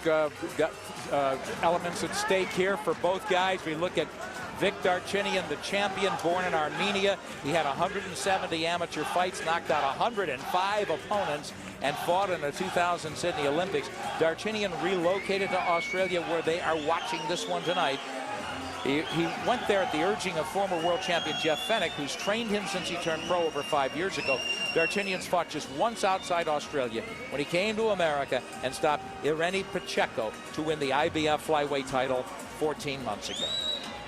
Got elements at stake here for both guys. We look at Vic Darchinyan, the champion, born in Armenia. He had 170 amateur fights, knocked out 105 opponents, and fought in the 2000 Sydney Olympics. Darchinyan relocated to Australia, where they are watching this one tonight. He went there at the urging of former world champion Jeff Fennick, who's trained him since he turned pro over 5 years ago. Darchinyan's fought just once outside Australia when he came to America and stopped Irene Pacheco to win the IBF flyweight title 14 months ago.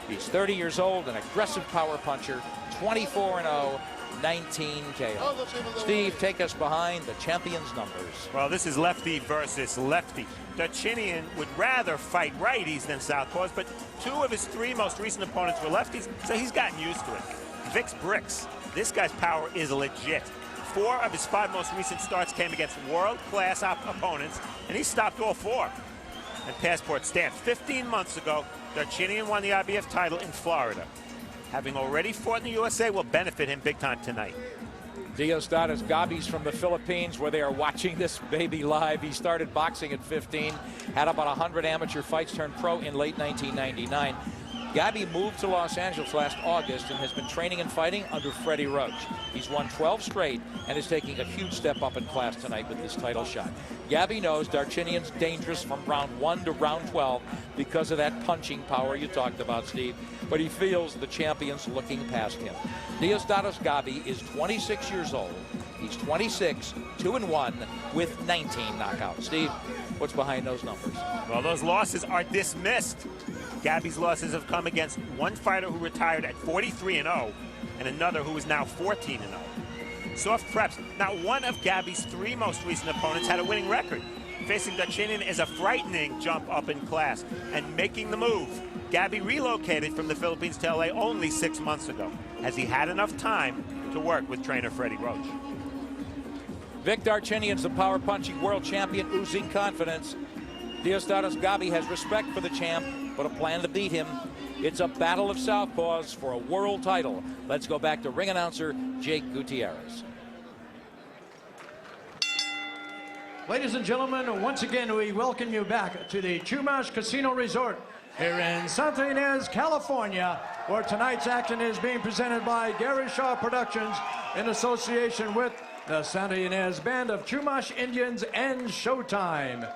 He's 30 years old, an aggressive power puncher, 24-0, 19 KOs. Steve, take us behind the champion's numbers. Well, this is lefty versus lefty. Darchinyan would rather fight righties than southpaws, but 2 of his 3 most recent opponents were lefties, so he's gotten used to it. Vic's bricks. This guy's power is legit. 4 of his 5 most recent starts came against world-class opponents, and he stopped all 4. And passport stamped. 15 months ago, Darchinyan won the IBF title in Florida. Having already fought in the USA will benefit him big time tonight. Diosdado's Gabi's from the Philippines, where they are watching this baby live. He started boxing at 15, had about 100 amateur fights, turned pro in late 1999. Gabi moved to Los Angeles last August and has been training and fighting under Freddie Roach. He's won 12 straight and is taking a huge step up in class tonight with this title shot. Gabi knows Darchinyan's dangerous from round 1 to round 12 because of that punching power you talked about, Steve, but he feels the champion's looking past him. Diosdado's Gabi is 26 years old. He's 26, 2-1 with 19 knockouts. Steve, what's behind those numbers? Well, those losses are dismissed. Gabi's losses have come against one fighter who retired at 43-0 and another who is now 14-0. Soft preps. Not one of Gabi's 3 most recent opponents had a winning record. Facing Darchinyan is a frightening jump up in class and making the move. Gabi relocated from the Philippines to LA only 6 months ago. Has he had enough time to work with trainer Freddie Roach? Vic Darchinyan's the power punching world champion, oozing confidence. Diosdado's Gabi has respect for the champ, but a plan to beat him. It's a battle of southpaws for a world title. Let's go back to ring announcer Jake Gutierrez. Ladies and gentlemen, once again, we welcome you back to the Chumash Casino Resort here in Santa Ynez, California, where tonight's action is being presented by Gary Shaw Productions in association with the Santa Ynez Band of Chumash Indians and Showtime.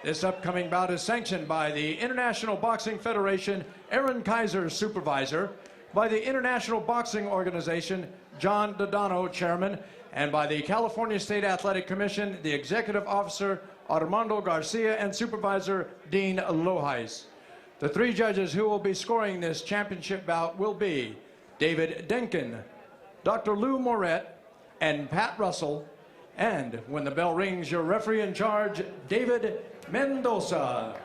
This upcoming bout is sanctioned by the International Boxing Federation, Aaron Kaiser, supervisor, by the International Boxing Organization, John Dodano, chairman, and by the California State Athletic Commission, the executive officer, Armando Garcia, and supervisor, Dean Lohais. The 3 judges who will be scoring this championship bout will be David Denkin, Dr. Lou Moret, and Pat Russell. And when the bell rings, your referee in charge, David Mendoza.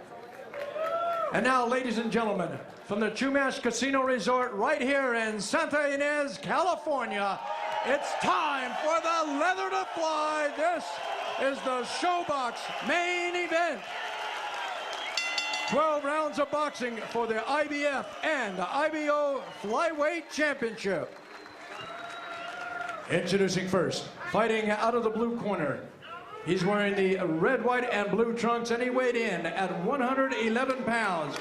And now, ladies and gentlemen, from the Chumash Casino Resort right here in Santa Ynez, California, it's time for the leather to fly. This is the Showbox main event. 12 rounds of boxing for the IBF and the IBO Flyweight Championship. Introducing first, fighting out of the blue corner. He's wearing the red, white, and blue trunks, and he weighed in at 111 pounds.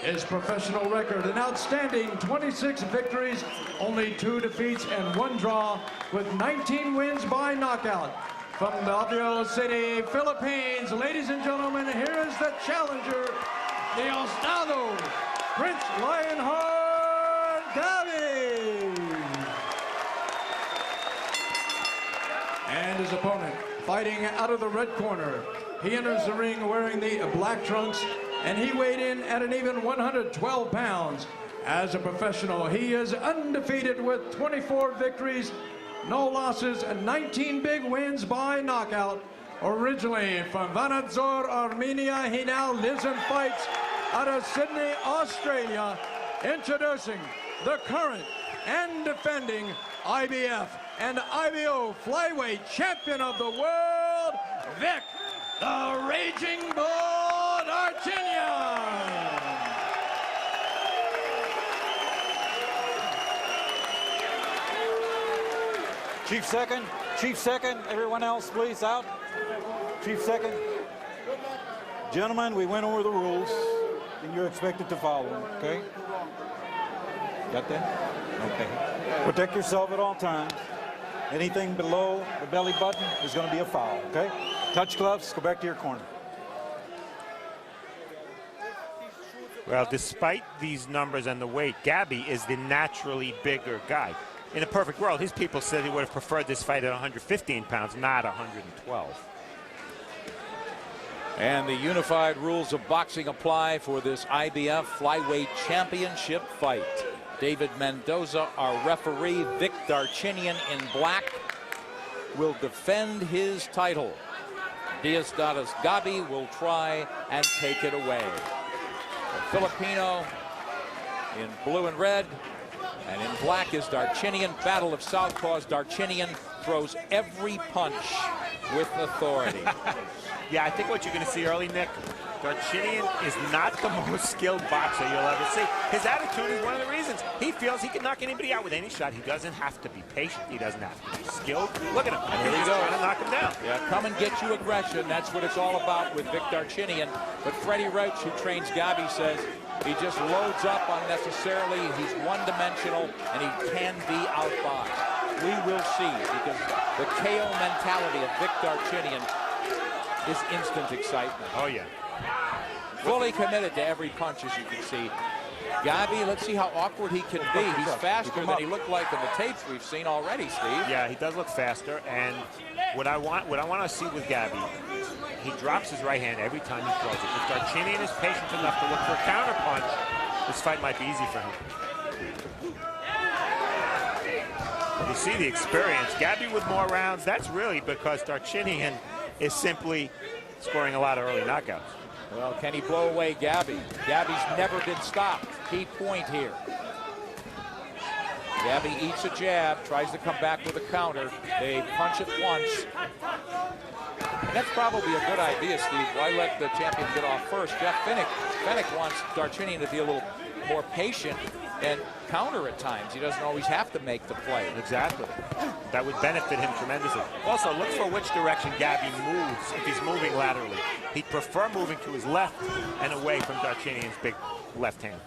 His professional record, an outstanding 26 victories, only 2 defeats, and 1 draw, with 19 wins by knockout. From Davao City, Philippines, ladies and gentlemen, here is the challenger, Diosdado, Prince Lionheart Gabi. And his opponent, fighting out of the red corner. He enters the ring wearing the black trunks, and he weighed in at an even 112 pounds. As a professional, he is undefeated with 24 victories, no losses, and 19 big wins by knockout. Originally from Vanadzor, Armenia, he now lives and fights out of Sydney, Australia. Introducing the current and defending IBF and IBO Flyweight Champion of the World, Vic, the Raging Bull Darchinyan. Chief second, everyone else please out. Chief second. Gentlemen, we went over the rules, and you're expected to follow them, okay? Got that? Okay. Protect yourself at all times. Anything below the belly button is going to be a foul, okay? Touch gloves, go back to your corner. Well, despite these numbers and the weight, Gabi is the naturally bigger guy. In a perfect world, his people said he would have preferred this fight at 115 pounds, not 112. And the unified rules of boxing apply for this IBF Flyweight Championship fight. David Mendoza, our referee. Vic Darchinyan in black will defend his title. Diosdado's Gabi will try and take it away. The Filipino in blue and red, and in black is Darchinyan. Battle of southpaws. Darchinyan throws every punch with authority. Yeah, I think what you're going to see early, Nick, Darchinyan is not the most skilled boxer you'll ever see. His attitude is one of the reasons. He feels he can knock anybody out with any shot. He doesn't have to be patient. He doesn't have to be skilled. Look at him. Here he He's goes. trying to knock him down. Yeah, come and get you aggression. That's what it's all about with Vic Darchinyan. But Freddie Roach, who trains Gabi, says he just loads up unnecessarily. He's one-dimensional, and he can be outboxed. We will see, because the KO mentality of Vic Darchinyan is instant excitement. Oh, yeah. Fully committed to every punch, as you can see. Gabi, let's see how awkward he can be. He's faster than he looked like in the tapes we've seen already, Steve. Yeah, he does look faster, and what I want to see with Gabi, he drops his right hand every time he throws it. If Darchinyan is patient enough to look for a counter punch, this fight might be easy for him. You see the experience. Gabi with more rounds, that's really because Darchinyan is simply scoring a lot of early knockouts. Well, can he blow away Gabi? Gabi's never been stopped. Key point here. Gabi eats a jab, tries to come back with a counter. They punch it once. And that's probably a good idea, Steve. Why let the champion get off first? Jeff Fennick wants Darchinyan to be a little more patient and counter at times. He doesn't always have to make the play. Exactly. That would benefit him tremendously. Also, look for which direction Gabi moves if he's moving laterally. He'd prefer moving to his left and away from Darchinyan's big left hand.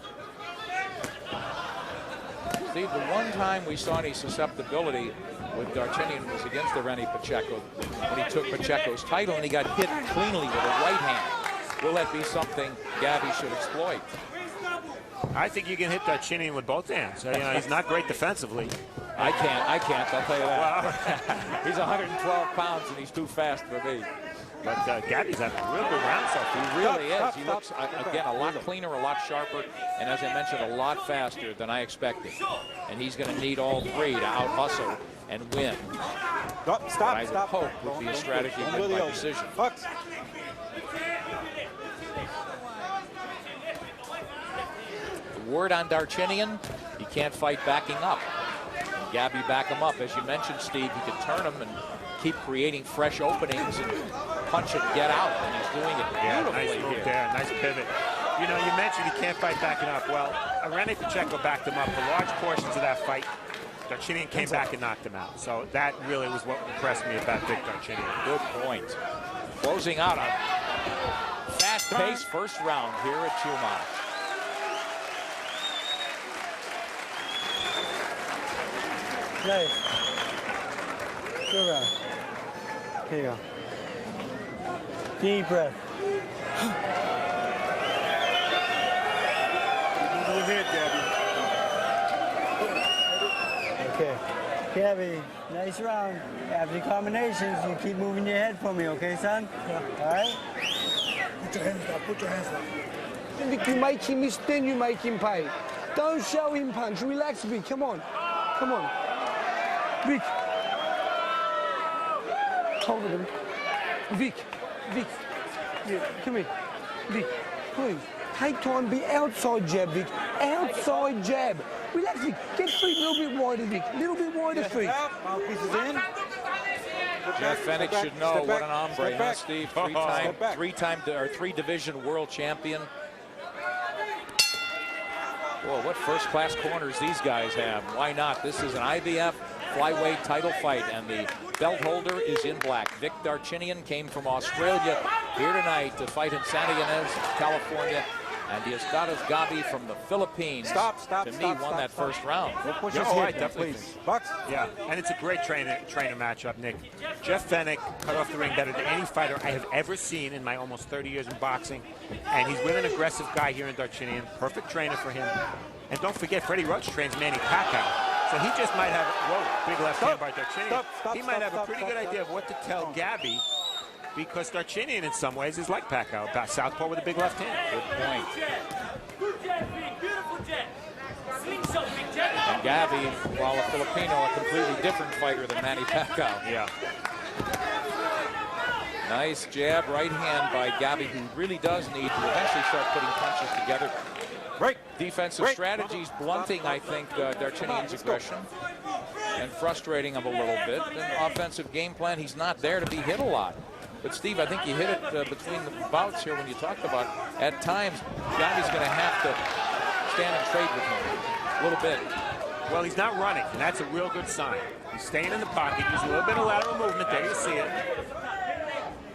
Steve, the one time we saw any susceptibility with Darchinyan was against Irene Pacheco, when he took Pacheco's title and he got hit cleanly with a right hand. Will that be something Gabi should exploit? I think you can hit Darchinyan with both hands. You know, he's not great defensively. I can't, I'll tell you that. He's 112 pounds and he's too fast for me. But Gabi's having a real good round so far. He really is. He looks, again, a lot cleaner, a lot sharper, and as I mentioned, a lot faster than I expected. And he's going to need all three to out-hustle and win. Stop. I would hope would be a strategy win by decision. The word on Darchinyan, he can't fight backing up. And Gabi back him up. As you mentioned, Steve, he could turn him and keep creating fresh openings and punch and get out, and he's doing it beautifully. Nice move there, nice pivot. You know, you mentioned he can't fight backing up. Well, Irene Pacheco backed him up for large portions of that fight. Darchinyan came back and knocked him out. So that really was what impressed me about Vic Darchinyan. Good point. Closing out a fast-paced first round here at Chumash. Nice. Good round. Here you go. Deep breath. Move ahead, Gabi. Okay. Gabi, nice round. After combinations, you keep moving your head for me, okay, son? Yeah. All right? Put your hands down. Put your hands down. Vic, you make him miss, then you make him pay. Don't show him punch. Relax, Vic. Come on. Come on. Vic. Hold it. Vic. Vic. Yeah, come here. Vic, please. Take time. Be outside jab, Vic. Outside jab. Relax, Vic. Get feet a little bit wider, Vic. A little bit wider feet. Mouthpieces in. Jeff Fennick should know what an hombre, huh, Steve? Three-time or three-division world champion. Whoa, what first-class corners these guys have. Why not? This is an IBF flyweight title fight, and the belt holder is in black. Vic Darchinyan came from Australia here tonight to fight in Santa Ynez, California. And Diosdado's Gabi from the Philippines. Stop, to me, won that first round. We'll push Yeah, his oh, head, I definitely please. think. Box. Yeah, and it's a great trainer matchup, Nick. Jeff Fenech cut off the ring better than any fighter I have ever seen in my almost 30 years in boxing. And he's with an aggressive guy here in Darchinyan. Perfect trainer for him. And don't forget, Freddie Roach trains Manny Pacquiao. So he just might have, whoa, big left hand by Darchinyan. He might have a pretty good idea of what to tell Gabi, because Darchinyan in some ways is like Pacquiao, about southpaw with a big left hand. Good point. And Gabi, while a Filipino, a completely different fighter than Manny Pacquiao. Yeah. Nice jab, right hand by Gabi, who really does need to eventually start putting punches together. Break. Defensive Break. strategies blunting, I think, Darchinyan's aggression and frustrating him a little bit. And offensive game plan, he's not there to be hit a lot. But Steve, I think you hit it between the bouts here when you talked about at times Gabi's going to have to stand and trade with him a little bit. Well, he's not running, and that's a real good sign. He's staying in the pocket. He's a little bit of lateral movement. There you see it.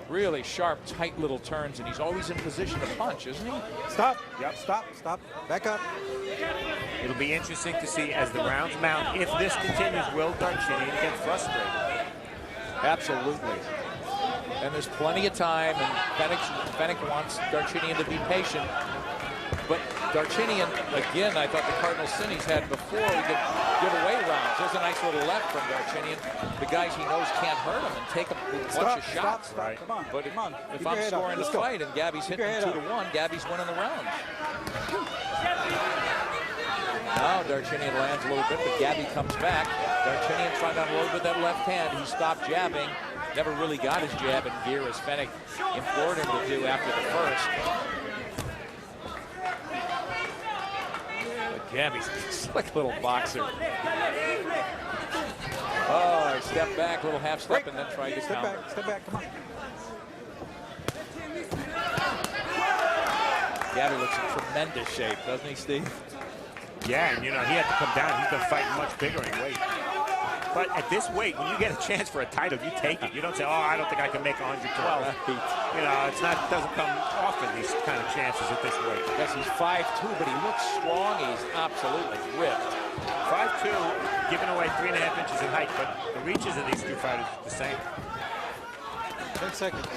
Really sharp, tight little turns, and he's always in position to punch, isn't he? Stop. Yep. Stop. Back up. It'll be interesting to see as the rounds mount. If this continues, will Darchinyan get frustrated? Absolutely. And there's plenty of time, and Fenech wants Darchinyan to be patient. But Darchinyan, again, I thought the cardinal sin he's had before, he could give away rounds. There's a nice little left from Darchinyan. The guys he knows can't hurt him and take a bunch of shots. Stop. Right. Come on. But Come on. if Keep I'm your head up. scoring the Let's go. fight and Gabi's Keep hitting your head 2-1, Gabi's winning the round. Now Darchinyan lands a little bit, but Gabi comes back. Darchinyan trying to unload with that left hand. He stopped jabbing. Never really got his jab in gear as Fenech implored him to do after the first. But Gabi's a slick little boxer. Oh, he stepped back, little half step, and then tried to counter. Step back, come on. Gabi looks in tremendous shape, doesn't he, Steve? Yeah, and you know, he had to come down. He's been fighting much bigger in weight. But at this weight, when you get a chance for a title, you take it. You don't say, oh, I don't think I can make 112. You know, it's not, doesn't come often, these kind of chances at this weight. Yes, he's 5'2", but he looks strong. He's absolutely ripped. 5'2", giving away 3.5 inches in height, but the reaches of these two fighters are the same. 10 seconds.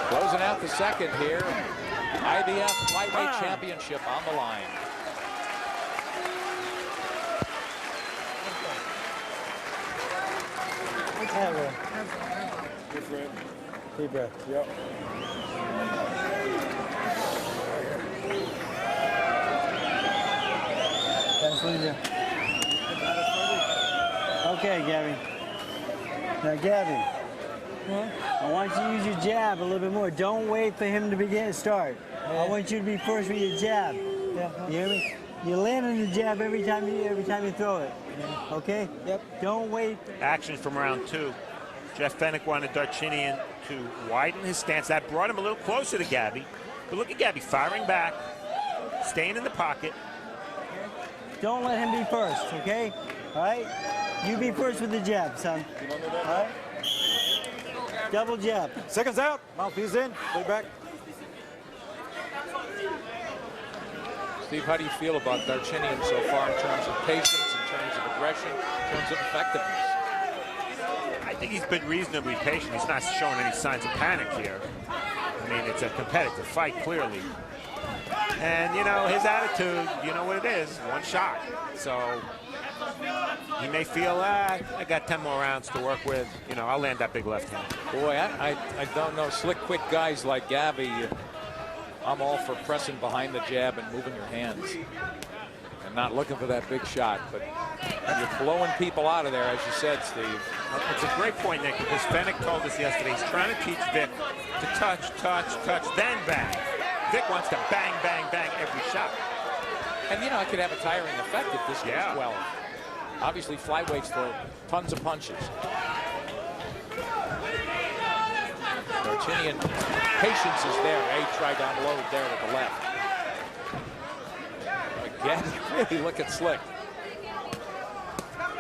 Closing out the second here. IBF Flyweight Championship on the line. Deep breath. Yep. Okay, Gabi. Now, Gabi, I want you to use your jab a little bit more. Don't wait for him to start. I want you to be first with your jab. You hear me? You land on the jab every time you throw it. Okay? Yep. Don't wait. Action from round 2. Jeff Fenech wanted Darchinyan to widen his stance. That brought him a little closer to Gabi. But look at Gabi firing back, staying in the pocket. Don't let him be first, okay? All right? You be first with the jab, son. All right? Double jab. Seconds out. Mouthpiece in. Lay back. Steve, how do you feel about Darchinyan so far in terms of patience, in terms of aggression, in terms of effectiveness? I think he's been reasonably patient. He's not showing any signs of panic here. I mean, it's a competitive fight, clearly. And, you know, his attitude, you know what it is, one shot. So he may feel, I got 10 more rounds to work with. You know, I'll land that big left hand. Boy, I don't know. Slick, quick guys like Gabi, I'm all for pressing behind the jab and moving your hands and not looking for that big shot. But you're blowing people out of there, as you said, Steve. It's a great point, Nick, because Fenech told us yesterday he's trying to teach Vic to touch, then bang. Vic wants to bang, bang, bang every shot. And, you know, it could have a tiring effect if this goes well. Obviously, flyweights throw tons of punches. Darchinyan, patience is there. He tried to unload there with the left. Again, really looking slick.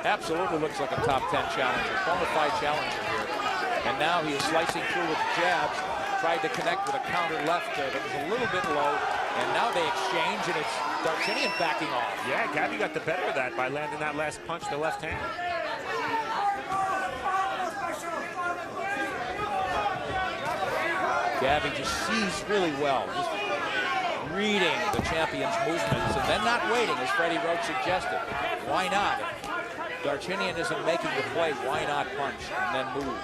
Absolutely looks like a top 10 challenger, bona fide challenger here. And now he is slicing through with jabs, tried to connect with a counter left that was a little bit low, and now they exchange, and it's Darchinyan backing off. Yeah, Gabi got the better of that by landing that last punch, the left hand. Gabi just sees really well, just reading the champion's movements and then not waiting, as Freddie Roach suggested. Why not? If Darchinyan isn't making the play, why not punch and then move?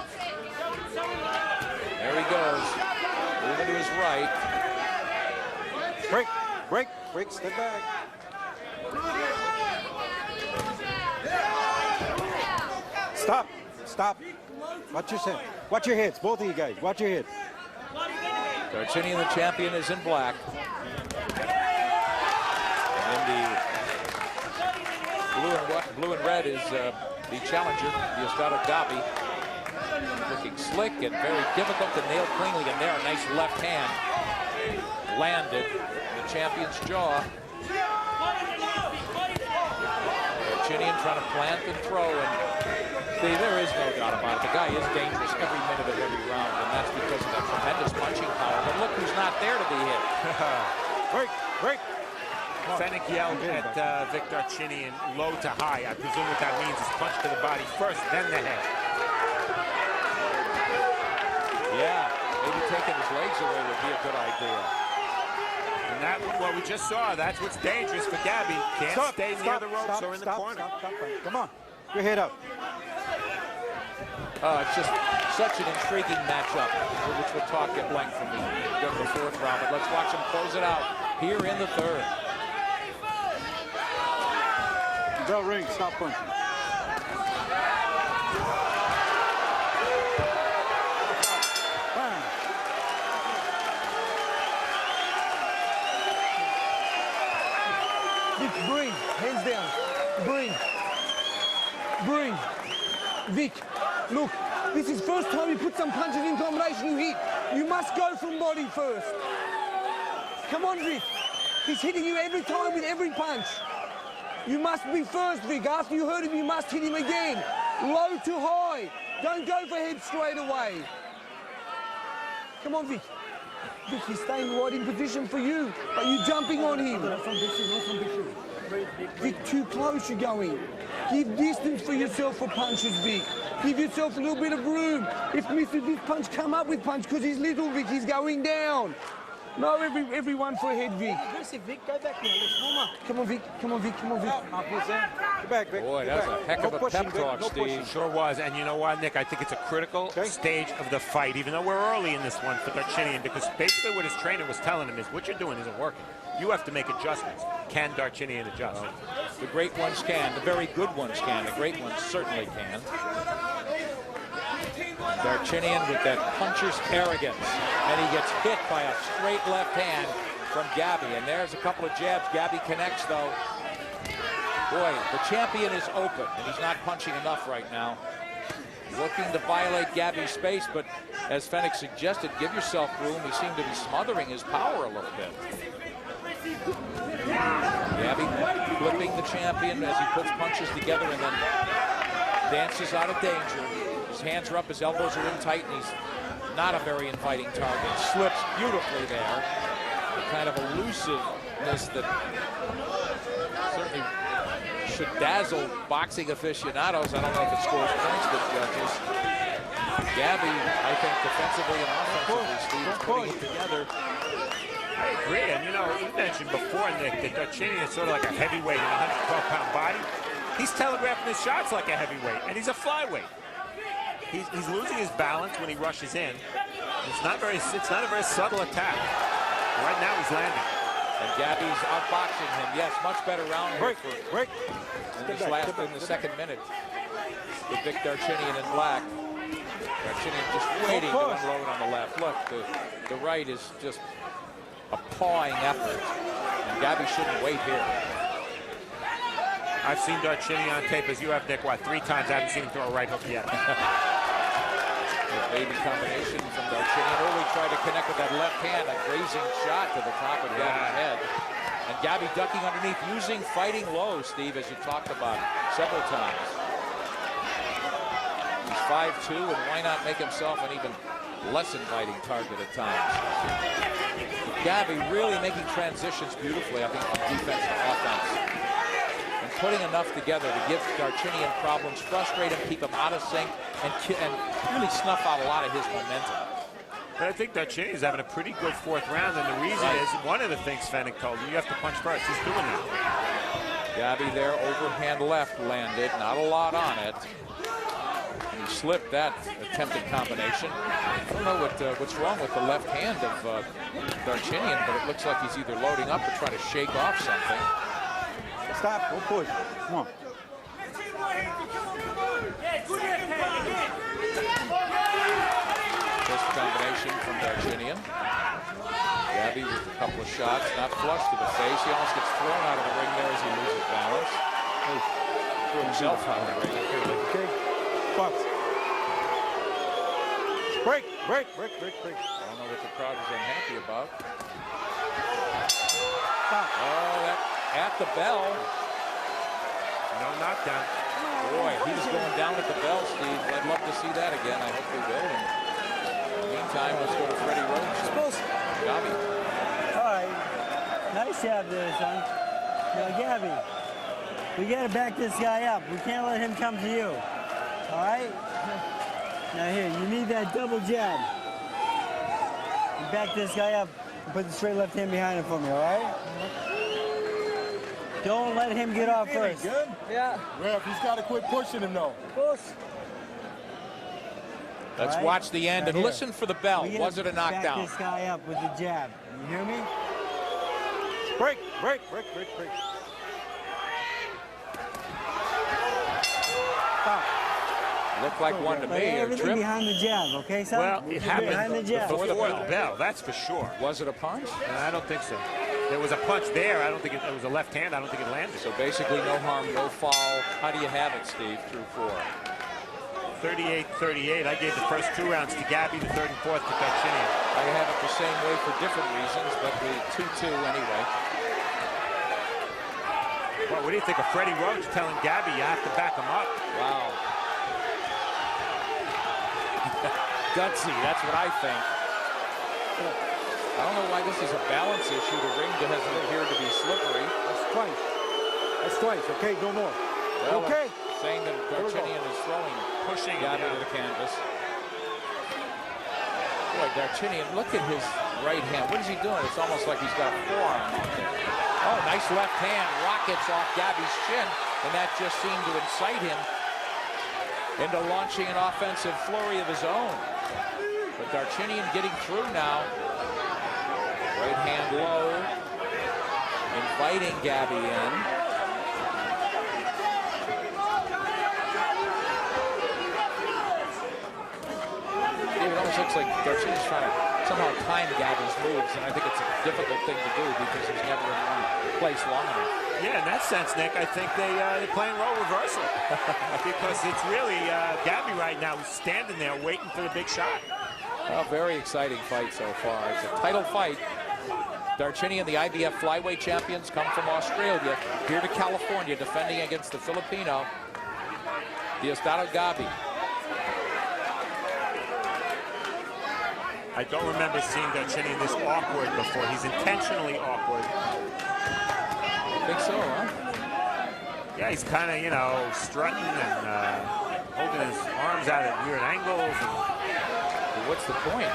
There he goes, moving to his right. Break, step back. Stop. Watch your head. Watch your heads, both of you guys. Watch your head. Darchinyan, the champion, is in black. And the blue and red is the challenger, Diosdado Gabi. Looking slick and very difficult to nail cleanly. And there, a nice left hand landed in the champion's jaw. Darchinyan trying to plant and throw, and see, there is no doubt about it. The guy is dangerous every minute of every round, and that's because of that tremendous punching power. But look who's not there to be hit. Break. Fennec yelled at Vic Darchinyan low to high. I presume what that means is punch to the body first, then the head. Yeah, maybe taking his legs away would be a good idea. And that, what we just saw, that's what's dangerous for Gabi. Can't stay near the ropes or in the corner. Stop. Come on, your head up. It's just such an intriguing matchup, which we'll talk at length from the fourth round. But let's watch him close it out here in the third. Bell ring, stop punching. Breathe, hands down. Breathe. Vic, look, this is first time you put some punches in combination you hit. You must go from body first. Come on, Vic. He's hitting you every time with every punch. You must be first, Vic. After you hurt him, you must hit him again. Low to high. Don't go for head straight away. Come on, Vic. Vic, he's staying right in position for you, but you're jumping on him. Vic, too close you're going. Give distance for yourself for punches, Vic. Give yourself a little bit of room. If Mr. This punch, come up with punch, because he's little, Vic. He's going down. No, everyone for a head, Vic. Aggressive, Vic. Go back now. Let's warm up. Come on, Vic. Get back, Vic. Boy, that's a heck of a pep talk, Steve. Sure was, and you know what, Nick? I think it's a critical stage of the fight, even though we're early in this one for Darchinyan, because basically what his trainer was telling him is, what you're doing isn't working. You have to make adjustments. Can Darchinyan adjust? The great ones can. The very good ones can. The great ones certainly can. Darchinyan with that puncher's arrogance, and he gets hit by a straight left hand from Gabi. And there's a couple of jabs. Gabi connects, though. Boy, the champion is open, and he's not punching enough right now. Looking to violate Gabi's space, but as Fennec suggested, give yourself room. He seemed to be smothering his power a little bit. Gabi flipping the champion as he puts punches together and then dances out of danger. His hands are up, his elbows are in tight, and he's not a very inviting target. Slips beautifully there. The kind of elusiveness that certainly should dazzle boxing aficionados. I don't know if it scores points with judges. Gabi, I think, defensively and offensively, Steve, is putting it together. I agree, and you know, you mentioned before, Nick, that Darchinyan is sort of like a heavyweight in a 112-pound body. He's telegraphing his shots like a heavyweight, and he's a flyweight. He's losing his balance when he rushes in. It's not a very subtle attack. Right now he's landing. And Gabi's outboxing him. Yes, much better round here Break. in the second minute with Vic Darchinyan in black. Darchinyan just waiting to unload on the left. Look, the right is just a pawing effort. And Gabi shouldn't wait here. I've seen Darchinyan on tape, as you have, Nick, 3 times. I haven't seen him throw a right hook yet. Baby combination from Darchinyan. Early tried to connect with that left hand, a grazing shot to the top of Gabi's head. And Gabi ducking underneath, using fighting low, Steve, as you talked about several times. 5'2", and why not make himself an even less inviting target at times? Gabi really making transitions beautifully, I think, from defense to offense. And putting enough together to give Darchinyan problems, frustrate him, keep him out of sync, and really snuff out a lot of his momentum. But I think Darchinyan is having a pretty good fourth round, and the reason is one of the things Fennec told you have to punch first. He's doing that. Gabi there, overhand left landed, not a lot on it. And he slipped that attempted combination. I don't know what's wrong with the left hand of Darchinyan, but it looks like he's either loading up or trying to shake off something. Stop. Go push. Come on. This combination from Darchinyan. Gabi with a couple of shots, not flush to the face. He almost gets thrown out of the ring there as he loses balance. Threw himself out of the ring. Okay. Box. Break. I don't know what the crowd is unhappy about. Stop. Oh, that at the bell. No knockdown. Boy, he was going down at the bell, Steve. I'd love to see that again. I hope we will. And in the meantime, let's go to Freddie Roach. Gabi. All right. Nice job there, son. Now, Gabi, we got to back this guy up. We can't let him come to you. All right? Now, here, you need that double jab. You back this guy up and put the straight left hand behind him for me, all right? Don't let him get off first. Good? Yeah. Ref, he's got to quit pushing him, though. Push. Let's watch the end and listen for the bell. Was it a knockdown? Back this guy up with the jab. You hear me? Break. Stop. Looked like one to me. Or Everything trip. behind the jab, okay, son? Well, it happened behind the jab. before the bell, that's for sure. Was it a punch? I don't think so. There was a punch there. I don't think it was a left hand. I don't think it landed. So basically no harm, no foul. How do you have it, Steve, through 4? 38-38. I gave the first 2 rounds to Gabi, the 3rd and 4th to Darchinyan. I have it the same way for different reasons, but the 2-2 anyway. Well, what do you think of Freddie Roach telling Gabi you have to back him up? Wow. Gutsy, that's what I think. I don't know why this is a balance issue. The ring doesn't appear to be slippery. That's twice. Okay, no more. Well, okay. Saying that Darchinyan is throwing, pushing Gabi to the canvas. Boy, Darchinyan, look at his right hand. What is he doing? It's almost like he's got a forearm out there. Oh, nice left hand. Rockets off Gabi's chin, and that just seemed to incite him into launching an offensive flurry of his own. But Darchinyan getting through now. Right hand low, inviting Gabi in. It almost looks like Darchinyan's trying to somehow time Gabi's moves, and I think it's a difficult thing to do because he's never in one place long enough. Yeah, in that sense, Nick, I think they're playing role reversal because it's really Gabi right now who's standing there waiting for the big shot. A very exciting fight so far. It's a title fight. Darchinyan, the IBF flyweight champions, come from Australia, here to California, defending against the Filipino Diosdado Gabi. I don't remember seeing Darchinyan this awkward before. He's intentionally awkward. I think so, huh? Yeah, he's kind of, you know, strutting and holding his arms out at weird angles. But what's the point?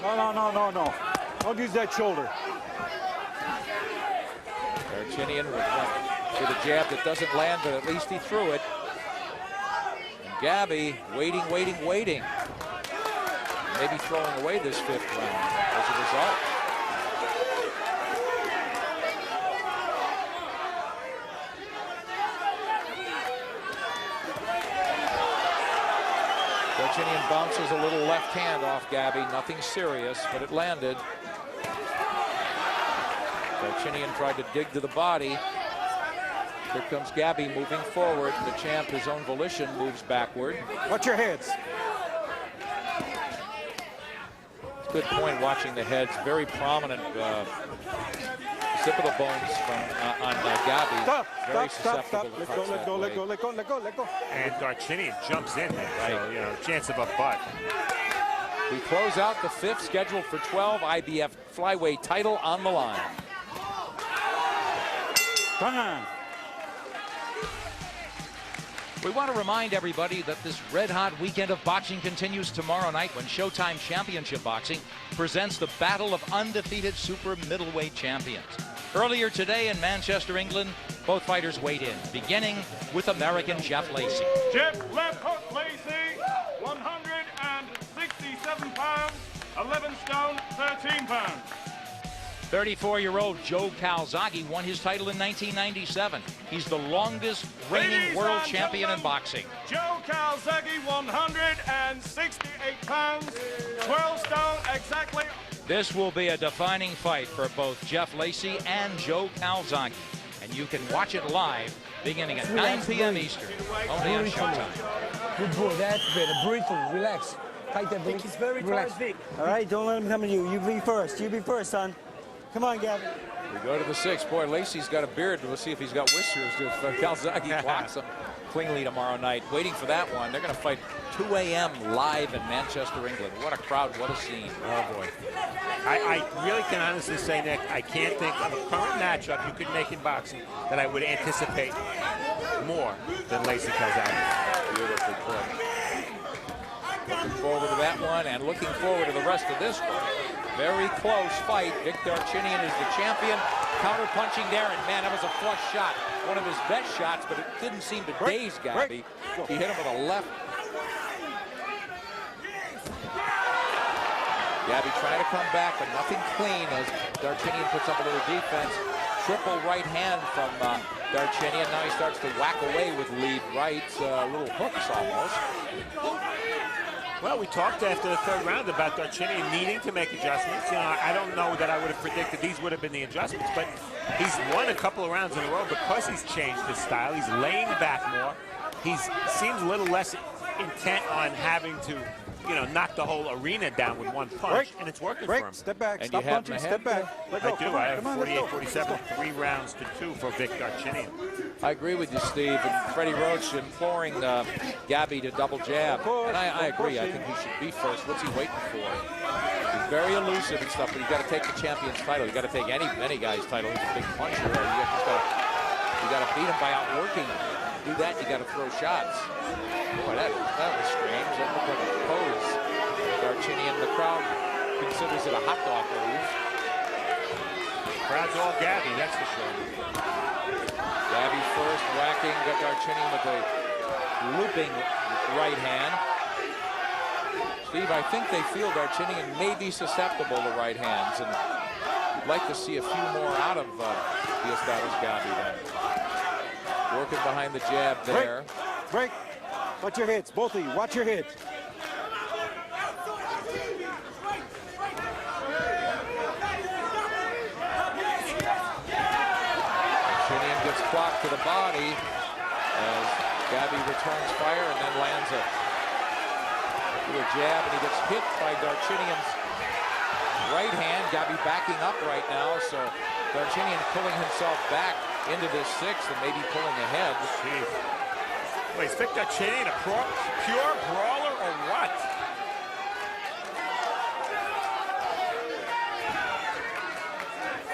No. Don't use that shoulder. Darchinyan with a jab that doesn't land, but at least he threw it. And Gabi waiting. Maybe throwing away this 5th round as a result. Darchinyan bounces a little left hand off Gabi. Nothing serious, but it landed. Darchinyan tried to dig to the body. Here comes Gabi moving forward. The champ, his own volition, moves backward. Watch your heads. Good point watching the heads. Very prominent tip of the bones from on Gabi. Very susceptible to Let cuts that way. go. And Darchinyan jumps in there. So, you know, chance of a butt. We close out the 5th, scheduled for 12, IBF flyweight title on the line. Time. We want to remind everybody that this red-hot weekend of boxing continues tomorrow night when Showtime Championship Boxing presents the battle of undefeated super middleweight champions. Earlier today in Manchester, England, both fighters weighed in, beginning with American Jeff Lacey. Jeff left hook Lacey, 167 pounds, 11 stone, 13 pounds. 34-year-old Joe Calzaghe won his title in 1997. He's the longest reigning world champion in boxing. Joe Calzaghe, 168 pounds, 12 stone exactly. This will be a defining fight for both Jeff Lacey and Joe Calzaghe. And you can watch it live beginning at 9 p.m. Eastern, only on Showtime. Good boy, that's better. Breathe, relax. Take that, Vic. He's very relax. tired, Vic. All right, don't let him come to you. You be first. You be first, son. Come on, Gabi. We go to the 6th. Boy, Lacey's got a beard. We'll see if he's got whiskers. If Calzaghe blocks him cleanly tomorrow night. Waiting for that one. They're going to fight 2 a.m. live in Manchester, England. What a crowd. What a scene. Oh, boy. I really can honestly say, Nick, I can't think of a current matchup you could make in boxing that I would anticipate more than Lacey Calzaghe. Beautiful put. Looking forward to that one and looking forward to the rest of this one. Very close fight. Vic Darchinyan is the champion. Counter punching there, and man, that was a flush shot. One of his best shots, but it didn't seem to daze Gabi. He hit him with a left. Gabi trying to come back, but nothing clean as Darchinyan puts up a little defense. Triple right hand from Darchinyan. Now he starts to whack away with lead rights, little hooks almost. Well, we talked after the 3rd round about Darchinyan needing to make adjustments. You know, I don't know that I would have predicted these would have been the adjustments, but he's won a couple of rounds in a row because he's changed his style. He's laying back more. He seems a little less intent on having to, you know, knock the whole arena down with one punch, and it's working for him. Step back, And stop you have punching, him step back. Let go. I do. I have 48-47, 3 rounds to 2 for Vic Darchinyan. I agree with you, Steve. And Freddie Roach imploring Gabi to double jab. And I agree. I think he should be first. What's he waiting for? He's very elusive and stuff, but you've got to take the champion's title. You've got to take any guy's title. He's a big puncher. You got to beat him by outworking him. Do that, you got to throw shots. Boy, that was strange. That looked like a pose. Darchinyan, the crowd considers it a hot dog move. Crowd's all Gabi, that's for sure. Gabi first, whacking Darchinyan with a looping right hand. Steve, I think they feel Darchinyan may be susceptible to right hands, and you'd like to see a few more out of Diosdado's Gabi then. Working behind the jab there. Break. Watch your hits, both of you. Watch your hits. Darchinyan gets clocked to the body as Gabi returns fire and then lands a jab, and he gets hit by Darchinyan's right hand. Gabi backing up right now, so Darchinyan pulling himself back into this 6th and maybe pulling ahead. Wait, is Vic Darchinyan a pure brawler or what?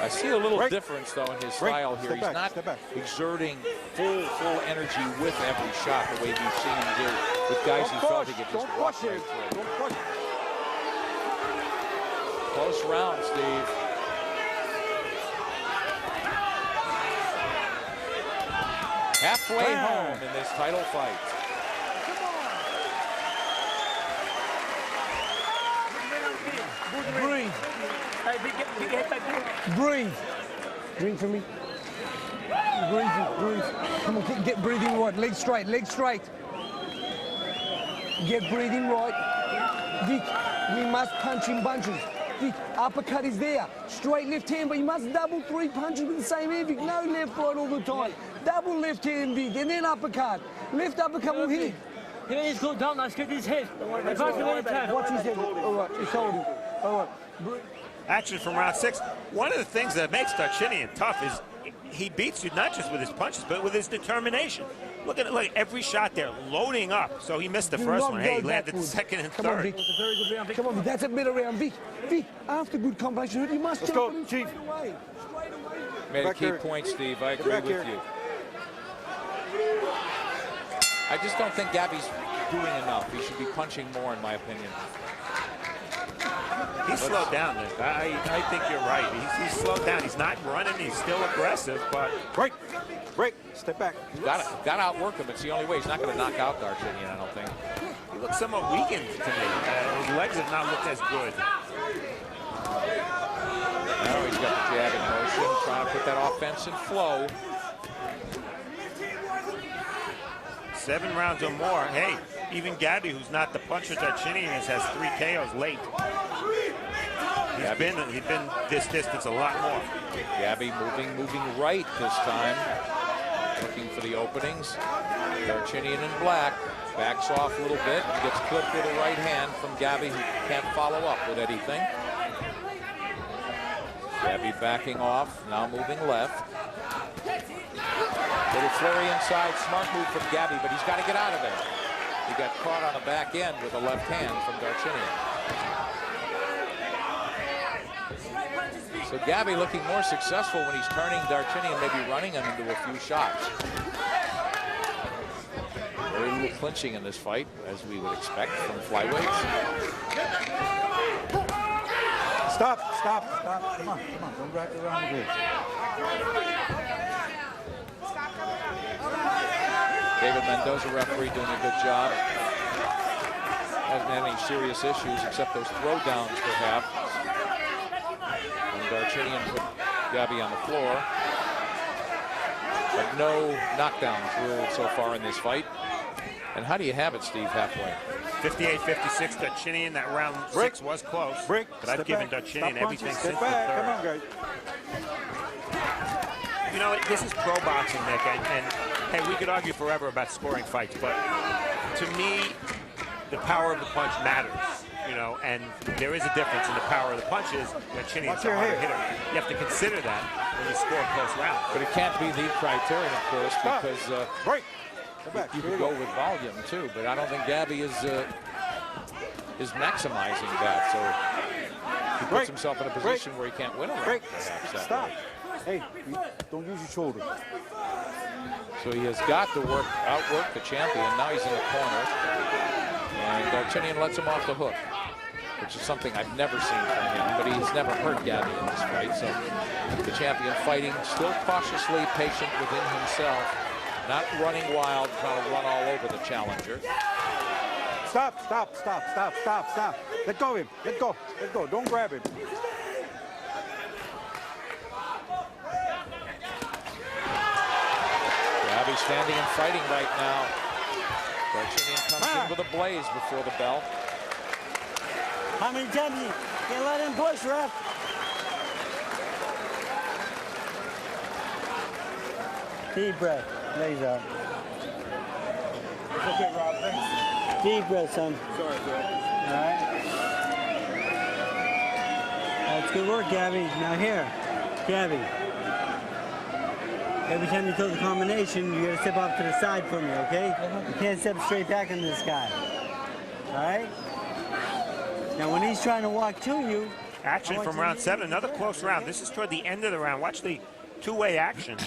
I see a little difference, though, in his style here. He's not exerting full energy with every shot the way we've seen him do with guys he felt he could just walk right through. Don't push. Close round, Steve. Halfway home in this title fight. Breathe. Breathe. Drink for me. Breathe. Come on, get breathing right. Leg straight, leg straight. Get breathing right. Vic, we must punch in bunches. Vic, uppercut is there. Straight left hand, but you must double 3 punches with the same hand, Vic. No left, right all the time. Double left hand, Vic, and then uppercut. Left uppercut will hit. He's cool down, let's get his head. Watch his head. All right, just hold him. All right. Action from round 6. One of the things that makes Darchinyan tough is he beats you not just with his punches, but with his determination. Look at it, look, every shot there, loading up. So he missed the first one. Hey, he landed the second and Come on, third. Vic. Come on, Vic. That's a middle round, Vic. Vic, after good combination, you must jump on him Chief. straight away. Made a Back key here. point, Steve. I agree back with here. you. I just don't think Gabi's doing enough. He should be punching more, in my opinion. He's slowed down, Nick. I think you're right. He's slowed down. He's not running. He's still aggressive, but Break. Break. Step back. Got to outwork him. It's the only way. He's not going to knock out Darchinyan, I don't think. he looks somewhat weakened to me. His legs have not looked as good. Now he's got the jab in motion, trying to put that offense in flow. 7 rounds or more. Hey, even Gabi, who's not the puncher Darchinyan is, has 3 KOs late. He's been this distance a lot more. Gabi moving right this time, looking for the openings. Darchinyan in black backs off a little bit, gets clipped with a right hand from Gabi, who can't follow up with anything. Gabi backing off, now moving left. Little flurry inside, smart move from Gabi, but he's got to get out of there. He got caught on the back end with a left hand from Darchinyan. So Gabi looking more successful when he's turning Darchinyan, maybe running him into a few shots. Very little clinching in this fight, as we would expect from flyweights. Stop. Come on. Don't wrap it around the bridge. David Mendoza, referee, doing a good job. Hasn't had any serious issues except those throwdowns, perhaps. And Darchinyan put Gabi on the floor. But no knockdowns ruled so far in this fight. And how do you have it, Steve, halfway? 58-56, Darchinyan. That round 6 was close. Break. But I've given Darchinyan everything since the Come third. on, guys. You know, this is pro boxing, Nick, and hey, we could argue forever about scoring fights, but to me, the power of the punch matters, you know, and there is a difference in the power of the punches. Darchinyan's a harder hitter. You have to consider that when you score close rounds. But it can't be the criterion, of course, because Break. Come back. you could go with volume, too. But I don't think Gabi is maximizing that. So he puts himself in a position where he can't win a round. Perhaps, that Stop. way. Hey, don't use your shoulder. So he has got to outwork the champion. Now he's in the corner. And Darchinyan lets him off the hook, which is something I've never seen from him. But he's never hurt Gabi in this fight. So the champion fighting, still cautiously patient within himself, not running wild, trying to run all over the challenger. Stop. Let go of him. Let go. Don't grab him. Gabi standing and fighting right now. Darchinyan comes in with a blaze before the bell. How many times you can't let him push, ref? Deep breath. Lays out. It's okay, Rob. Thanks. Deep breath, son. Sorry, bro. All right. That's good work, Gabi. Now here, Gabi. Every time you throw the combination, you gotta step off to the side for me, okay? You can't step straight back into this guy. All right? Now when he's trying to walk to you... Action from round 7, another close round. This is toward the end of the round. Watch the two-way action.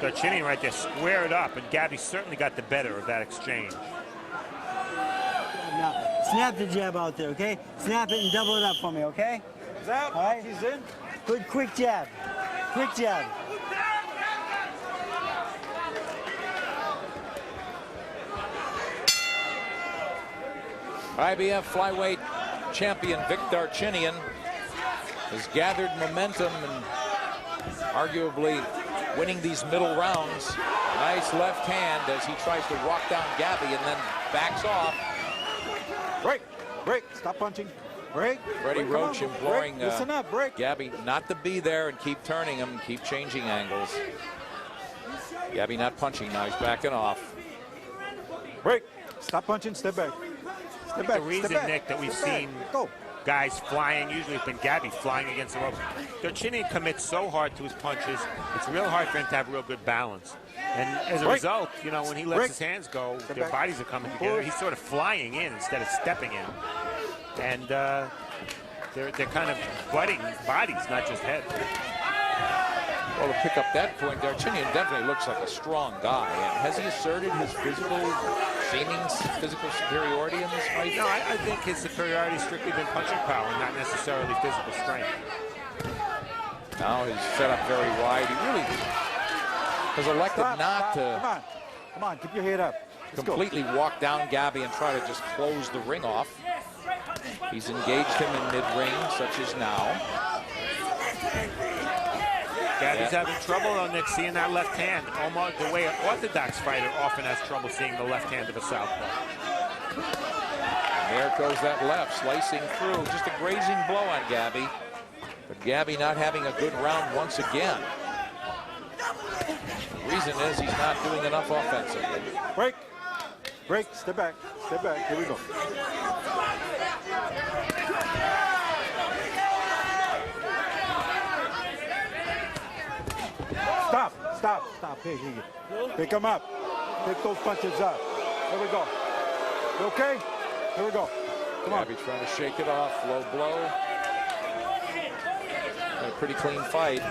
Darchinyan right there squared up, and Gabi certainly got the better of that exchange. Now, snap the jab out there, okay? Snap it and double it up for me, okay? He's out. All right. He's in. Good quick jab. Quick jab. IBF flyweight champion Vic Darchinyan has gathered momentum and arguably winning these middle rounds. Nice left hand as he tries to walk down Gabi and then backs off. Break. Stop punching. Break. Freddie Break. Come Roach on. imploring Break. Listen up. Break. Gabi not to be there and keep turning him, keep changing angles. Gabi not punching now, he's backing off. Break. Stop punching. Step back. Step back. The reason, step back. Nick, that we've Step back. seen Go. guys flying, usually it's been Gabi flying against the ropes. Darchinyan commits so hard to his punches, it's real hard for him to have real good balance. And as a result, you know, when he lets his hands go, their bodies are coming together. He's sort of flying in instead of stepping in. And they're kind of butting bodies, not just heads. Well, to pick up that point, Darchinyan definitely looks like a strong guy. And has he asserted his seeming physical superiority in this fight? No, I think his superiority has strictly been punching power, not necessarily physical strength. Now he's set up very wide. He really has elected not to Come on, keep your head up. completely walk down Gabi and try to just close the ring off. He's engaged him in mid-ring, such as now. Gabi's having trouble on Nick seeing that left hand, almost the way an orthodox fighter often has trouble seeing the left hand of a southpaw. And there goes that left, slicing through. Just a grazing blow on Gabi. But Gabi not having a good round once again. The reason is he's not doing enough offensively. Break. Break. Step back. Step back. Here we go. Stop. Stop. Stop. Hey, pick him up. Pick those punches up. There we go. You okay? Here we go. Come on. Gabi trying to shake it off. Low blow. A pretty clean fight.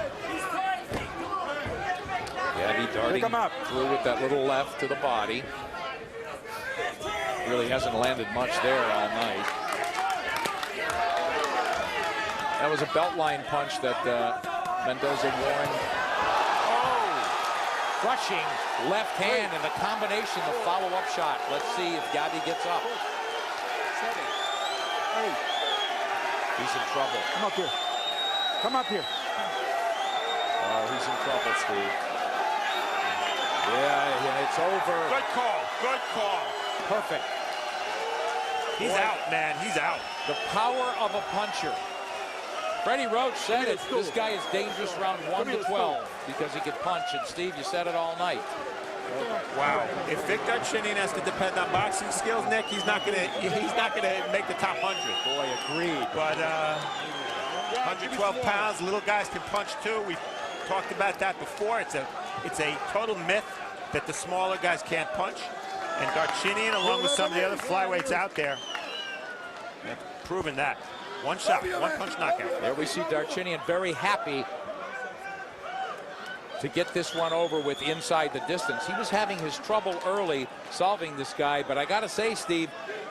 Gabi darting through with that little left to the body. Really hasn't landed much there all night. That was a beltline punch that Mendoza warned. Oh! Crushing left hand and the combination, the follow-up shot. Let's see if Gabi gets up. He's in trouble. Come up here. Come up here. Oh, he's in trouble, Steve. Yeah, it's over. Good call. Good call. Perfect. He's out, man. He's out. The power of a puncher. Freddie Roach said it. This guy is dangerous round 1 to 12 because he can punch. And Steve, you said it all night. Wow. If Vic Darchinyan has to depend on boxing skills, Nick, he's not gonna make the top 100. Boy, agreed. But 112 pounds, little guys can punch too. We talked about that before. It's a total myth that the smaller guys can't punch. And Darchinyan, along with some of the other flyweights out there, have proven that. One shot, one punch knockout. There we see Darchinyan very happy to get this one over with inside the distance. He was having his trouble early solving this guy, but I gotta say, Steve,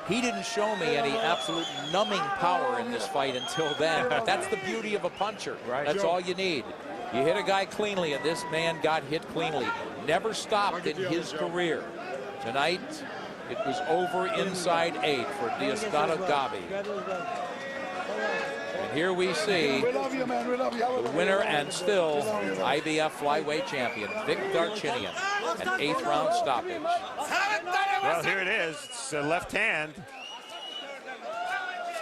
he didn't show me any absolute numbing power in this fight until then. That's the beauty of a puncher. Right. That's all you need. You hit a guy cleanly, and this man got hit cleanly. Never stopped in his career. Tonight, it was over inside 8 for Diosdado Gabi. And here we see the winner and still IBF flyweight champion, Vic Darchinyan, an 8th round stoppage. Well, here it is. It's a left hand.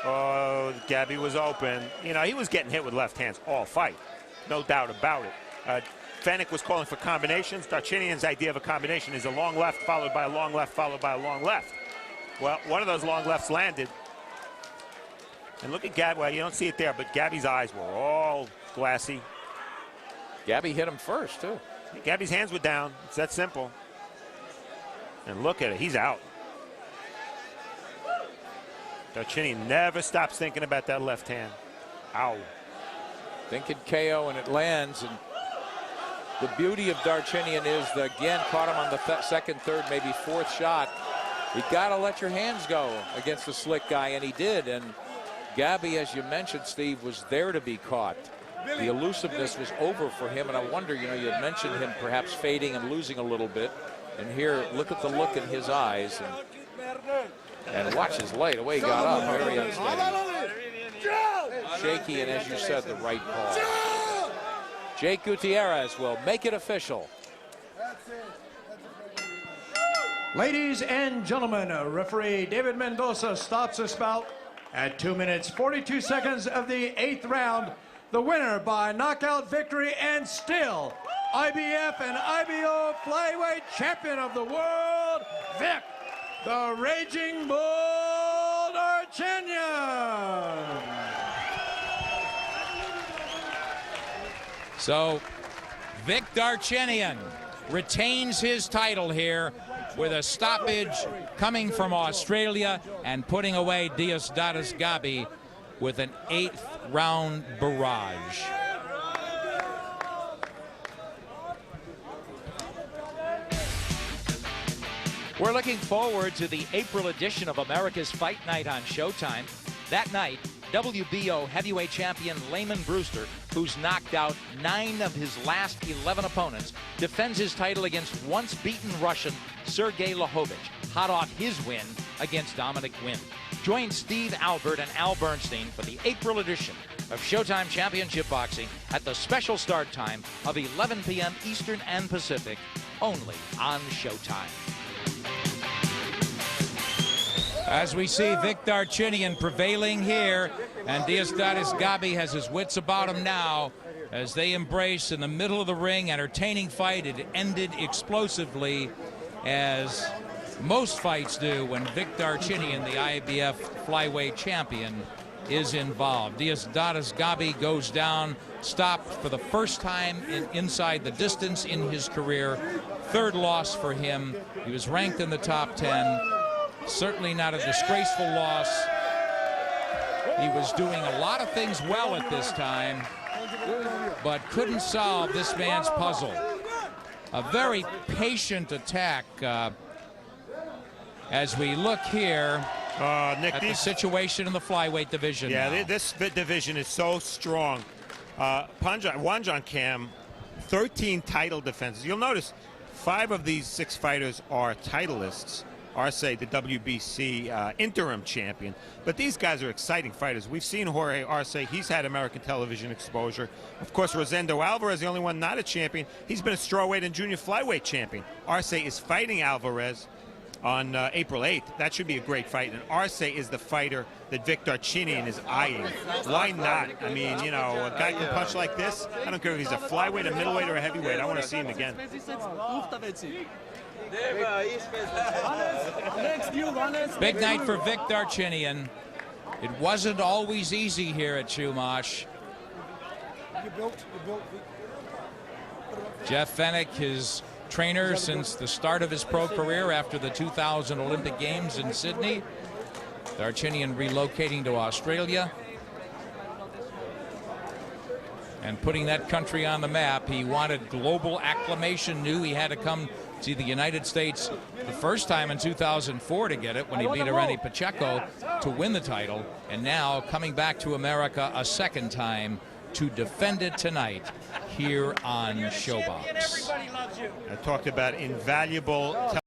Oh, Gabi was open. You know, he was getting hit with left hands all fight. No doubt about it. Fennec was calling for combinations. Darchinyan's idea of a combination is a long left followed by a long left followed by a long left. Well, one of those long lefts landed. And look at Gabi. Well, you don't see it there, but Gabi's eyes were all glassy. Gabi hit him first, too. Gabi's hands were down. It's that simple. And look at it. He's out. Darchinyan never stops thinking about that left hand. Ow. Thinking KO, and it lands. And the beauty of Darchinyan is, again, caught him on the second, third, maybe fourth shot. You got to let your hands go against the slick guy, and he did. And Gabi, as you mentioned, Steve, was there to be caught. The elusiveness was over for him, and I wonder, you know, you had mentioned him perhaps fading and losing a little bit. And here, look at the look in his eyes. And watch his leg, the way he got up, very unsteady. Shaky, and as you said, the right call. Jake Gutierrez will make it official. Ladies and gentlemen, referee David Mendoza stops this bout at 2 minutes 42 seconds of the 8th round. The winner by knockout victory and still IBF and IBO flyweight champion of the world, Vic the Raging Bull Darchinyan. So, Vic Darchinyan retains his title here with a stoppage coming from Australia and putting away Diosdado's Gabi with an 8th round barrage. We're looking forward to the April edition of America's Fight Night on Showtime. That night, WBO heavyweight champion Layman Brewster, who's knocked out 9 of his last 11 opponents, defends his title against once-beaten Russian Sergey Lahovich, hot off his win against Dominic Wynn. Join Steve Albert and Al Bernstein for the April edition of Showtime Championship Boxing at the special start time of 11 p.m. Eastern and Pacific, only on Showtime. As we see Vic Darchinyan prevailing here, and Diosdado's Gabi has his wits about him now as they embrace in the middle of the ring. Entertaining fight. It ended explosively, as most fights do when Vic Darchinyan, the IBF flyweight champion, is involved. Diosdado's Gabi goes down, stopped for the first time inside the distance in his career. 3rd loss for him. He was ranked in the top 10. Certainly not a disgraceful loss. He was doing a lot of things well at this time, but couldn't solve this man's puzzle. A very patient attack as we look here Nick, at the situation in the flyweight division. Yeah, this division is so strong. Wanjan Cam, 13 title defenses. You'll notice 5 of these 6 fighters are titleists. Arce, the WBC interim champion. But these guys are exciting fighters. We've seen Jorge Arce. He's had American television exposure. Of course, Rosendo Alvarez, the only one not a champion. He's been a strawweight and junior flyweight champion. Arce is fighting Alvarez on April 8th. That should be a great fight. And Arce is the fighter that Vic Darchinyan is eyeing. Why not? I mean, you know, a guy can punch like this. I don't care if he's a flyweight, a middleweight, or a heavyweight. I want to see him again. Big night for Vic Darchinyan. It wasn't always easy here at Chumash. Jeff Fennick, his trainer since the start of his pro career after the 2000 Olympic Games in Sydney. Darchinyan relocating to Australia and putting that country on the map. He wanted global acclamation, knew he had to come to the United States the first time in 2004 to get it when he beat Irene Pacheco to win the title, and now coming back to America a second time to defend it tonight here on Showbox. I talked about invaluable